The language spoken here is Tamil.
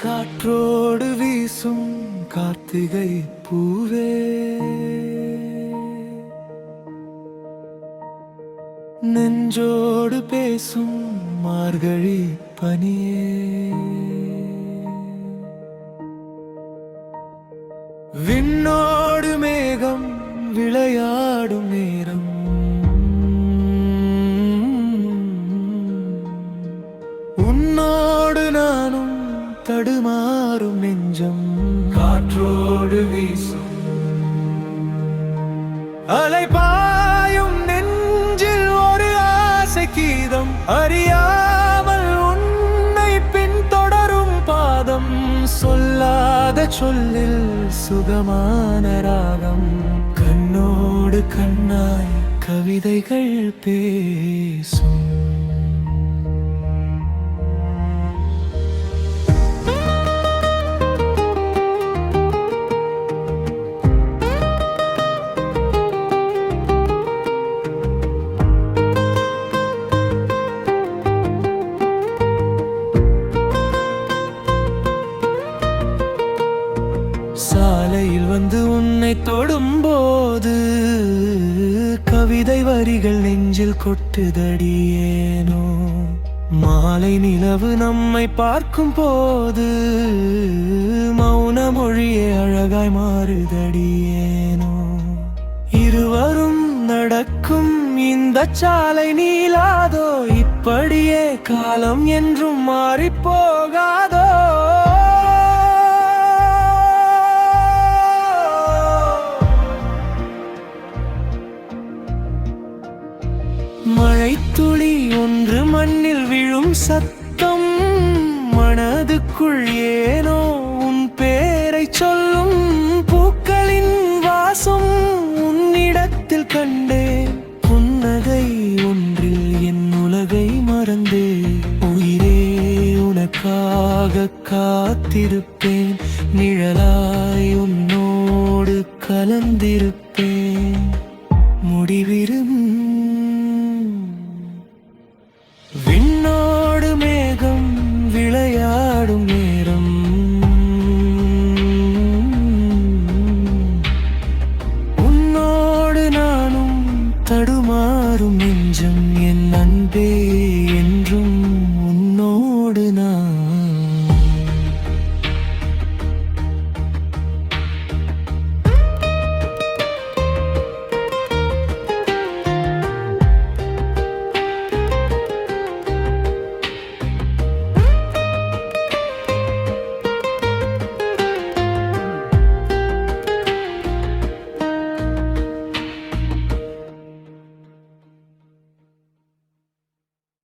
காற்றோடு வீசும் கார்த்திகை பூவே, நெஞ்சோடு பேசும் மார்கழி பனியே, விண்ணோடு மேகம் விளையாடும் நேரம், உன்னோடு நானும் தடுமாறும் நெஞ்சம். காற்றோடு வீசும் அலைபாயும் நெஞ்சில் ஒரு ஆசை கீதம், அறியாமல் உன்னை பின்தொடரும் பாதம், சொல்லாத சொல்லில் சுகமான ராகம், கண்ணோடு கண்ணாய் கவிதைகள் பேசும். சாலையில் வந்து உன்னை தொடும்போது கவிதை வரிகள் நெஞ்சில் கொட்டுதடியேனோ, மாலை நிலவு நம்மை பார்க்கும் போது மௌன மொழியே அழகாய் மாறுதடியேனோ, இருவரும் நடக்கும் இந்த சாலை நீளாதோ, இப்படியே காலம் என்றும் மாறிப்போகாதோ. மழைத்துளி ஒன்று மண்ணில் விழும் சத்தம், மனதுக்குள் ஏனோ உன் பேரை சொல்லும், பூக்களின் வாசம் உன்னிடத்தில் கண்டேன், புன்னகை ஒன்றில் என் உலகை மறந்தே, உயிரே உனக்காக காத்திருப்பேன், நிழலாய் உன்னோடு கலந்திருப்பேன், முடிவிரும் விண்ணோடு மேகம் விளையாடும் நேரம், உன்னோடு நானும் தடுமாறும் நெஞ்சம், என் அன்பே.